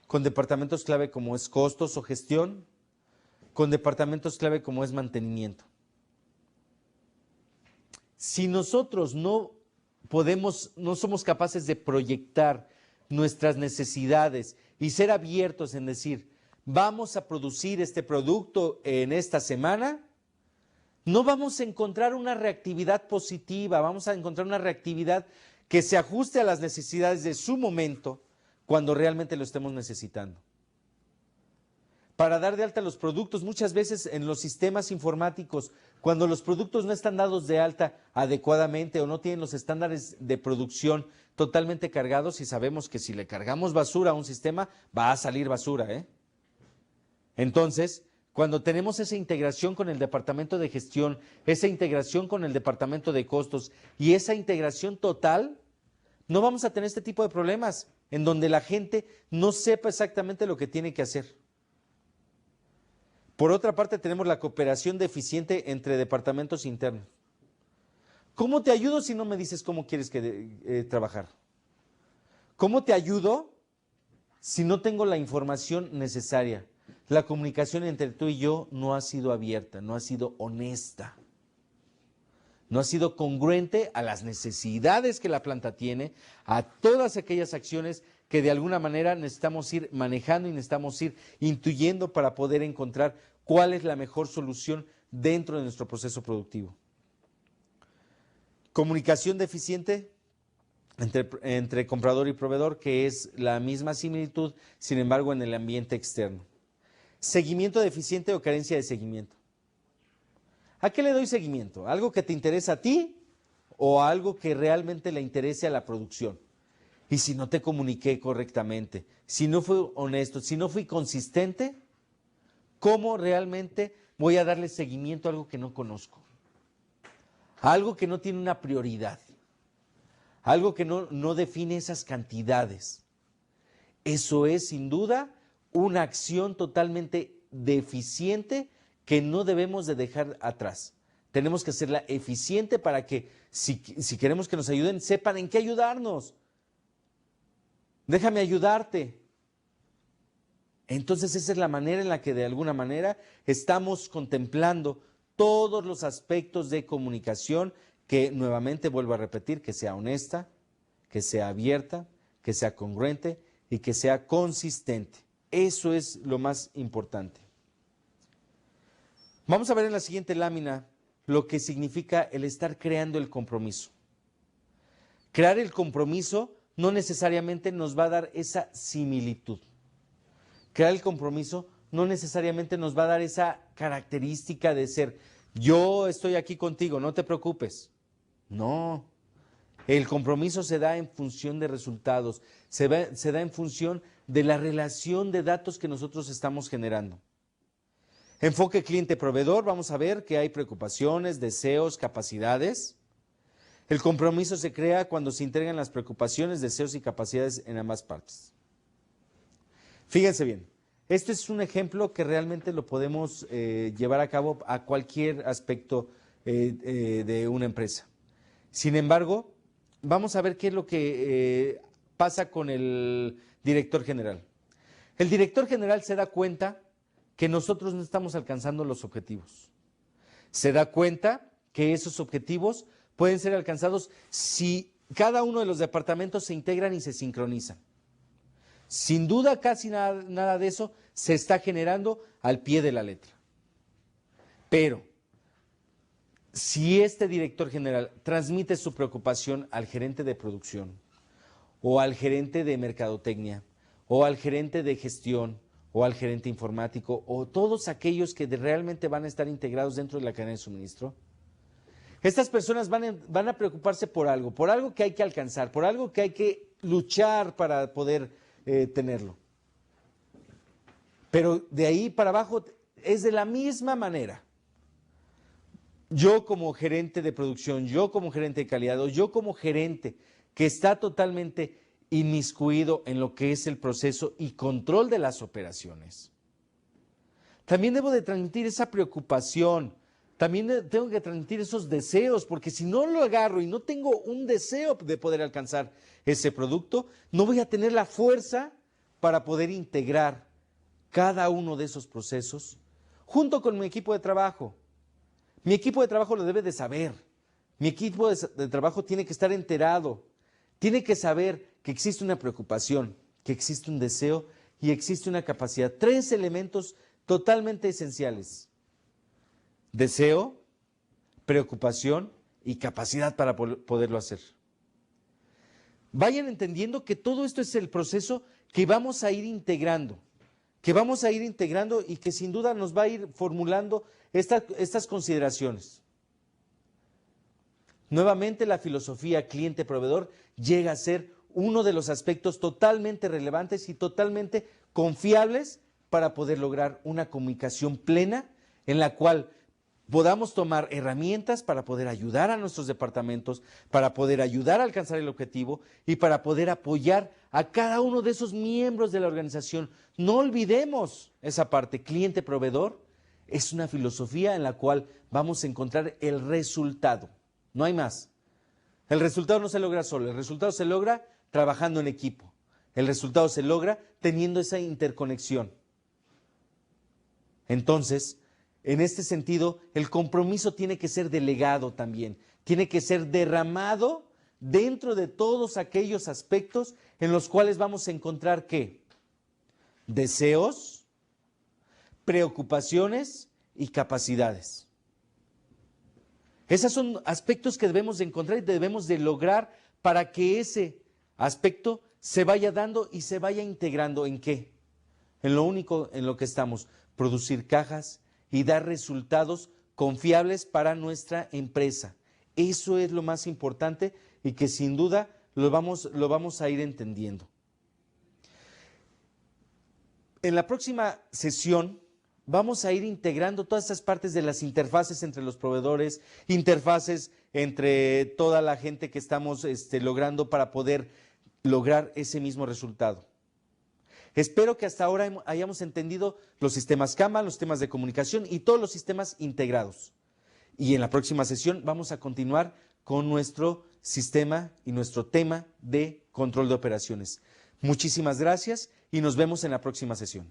con departamentos clave como es costos o gestión, con departamentos clave como es mantenimiento. Si nosotros no somos capaces de proyectar nuestras necesidades y ser abiertos en decir, vamos a producir este producto en esta semana, no vamos a encontrar una reactividad positiva, vamos a encontrar una reactividad que se ajuste a las necesidades de su momento cuando realmente lo estemos necesitando. Para dar de alta los productos, muchas veces en los sistemas informáticos, cuando los productos no están dados de alta adecuadamente o no tienen los estándares de producción totalmente cargados, y sabemos que si le cargamos basura a un sistema, va a salir basura, ¿eh? Entonces, cuando tenemos esa integración con el departamento de gestión, esa integración con el departamento de costos y esa integración total, no vamos a tener este tipo de problemas en donde la gente no sepa exactamente lo que tiene que hacer. Por otra parte, tenemos la cooperación deficiente entre departamentos internos. ¿Cómo te ayudo si no me dices cómo quieres trabajar? ¿Cómo te ayudo si no tengo la información necesaria? La comunicación entre tú y yo no ha sido abierta, no ha sido honesta, no ha sido congruente a las necesidades que la planta tiene, a todas aquellas acciones que de alguna manera necesitamos ir manejando y necesitamos ir intuyendo para poder encontrar cuál es la mejor solución dentro de nuestro proceso productivo. Comunicación deficiente entre comprador y proveedor, que es la misma similitud, sin embargo, en el ambiente externo. Seguimiento deficiente o carencia de seguimiento. ¿A qué le doy seguimiento? ¿Algo que te interesa a ti o algo que realmente le interese a la producción? Y si no te comuniqué correctamente, si no fui honesto, si no fui consistente, ¿cómo realmente voy a darle seguimiento a algo que no conozco? A algo que no tiene una prioridad, algo que no define esas cantidades. Eso es, sin duda, una acción totalmente deficiente que no debemos de dejar atrás. tenemos que hacerla eficiente para que si queremos que nos ayuden, sepan en qué ayudarnos. Déjame ayudarte. Entonces esa es la manera en la que de alguna manera estamos contemplando todos los aspectos de comunicación que nuevamente vuelvo a repetir, que sea honesta, que sea abierta, que sea congruente y que sea consistente. Eso es lo más importante. Vamos a ver en la siguiente lámina lo que significa el estar creando el compromiso. Crear el compromiso no necesariamente nos va a dar esa similitud. Crear el compromiso no necesariamente nos va a dar esa característica de ser, yo estoy aquí contigo, no te preocupes. No, el compromiso se da en función de resultados, se da en función de la relación de datos que nosotros estamos generando. Enfoque cliente-proveedor, vamos a ver que hay preocupaciones, deseos, capacidades. El compromiso se crea cuando se integran las preocupaciones, deseos y capacidades en ambas partes. Fíjense bien, este es un ejemplo que realmente lo podemos llevar a cabo a cualquier aspecto de una empresa. Sin embargo, vamos a ver qué es lo que pasa con el director general. El director general se da cuenta que nosotros no estamos alcanzando los objetivos. Se da cuenta que esos objetivos pueden ser alcanzados si cada uno de los departamentos se integran y se sincronizan. Sin duda, casi nada de eso se está generando al pie de la letra. Pero, si este director general transmite su preocupación al gerente de producción, o al gerente de mercadotecnia, o al gerente de gestión, o al gerente informático, o todos aquellos que realmente van a estar integrados dentro de la cadena de suministro, estas personas van a preocuparse por algo que hay que alcanzar, por algo que hay que luchar para poder tenerlo. Pero de ahí para abajo es de la misma manera. Yo como gerente de producción, yo como gerente de calidad, o yo como gerente que está totalmente inmiscuido en lo que es el proceso y control de las operaciones, también debo de transmitir esa preocupación, también tengo que transmitir esos deseos, porque si no lo agarro y no tengo un deseo de poder alcanzar ese producto, no voy a tener la fuerza para poder integrar cada uno de esos procesos junto con mi equipo de trabajo. Mi equipo de trabajo lo debe de saber, mi equipo de trabajo tiene que estar enterado, tiene que saber que existe una preocupación, que existe un deseo y existe una capacidad. 3 elementos totalmente esenciales: deseo, preocupación y capacidad para poderlo hacer. Vayan entendiendo que todo esto es el proceso que vamos a ir integrando, y que sin duda nos va a ir formulando estas consideraciones. Nuevamente, la filosofía cliente-proveedor llega a ser uno de los aspectos totalmente relevantes y totalmente confiables para poder lograr una comunicación plena en la cual podamos tomar herramientas para poder ayudar a nuestros departamentos, para poder ayudar a alcanzar el objetivo y para poder apoyar a cada uno de esos miembros de la organización. No olvidemos esa parte. Cliente-proveedor es una filosofía en la cual vamos a encontrar el resultado. No hay más. El resultado no se logra solo, el resultado se logra trabajando en equipo. El resultado se logra teniendo esa interconexión. Entonces, en este sentido, el compromiso tiene que ser delegado también, tiene que ser derramado dentro de todos aquellos aspectos en los cuales vamos a encontrar ¿qué? Deseos, preocupaciones y capacidades. Esos son aspectos que debemos de encontrar y debemos de lograr para que ese aspecto se vaya dando y se vaya integrando ¿en qué? En lo único en lo que estamos, producir cajas y dar resultados confiables para nuestra empresa. Eso es lo más importante y que sin duda lo vamos a ir entendiendo. En la próxima sesión vamos a ir integrando todas estas partes de las interfaces entre los proveedores, interfaces entre toda la gente que estamos logrando para poder lograr ese mismo resultado. Espero que hasta ahora hayamos entendido los sistemas Kanban, los sistemas de comunicación y todos los sistemas integrados. Y en la próxima sesión vamos a continuar con nuestro sistema y nuestro tema de control de operaciones. Muchísimas gracias y nos vemos en la próxima sesión.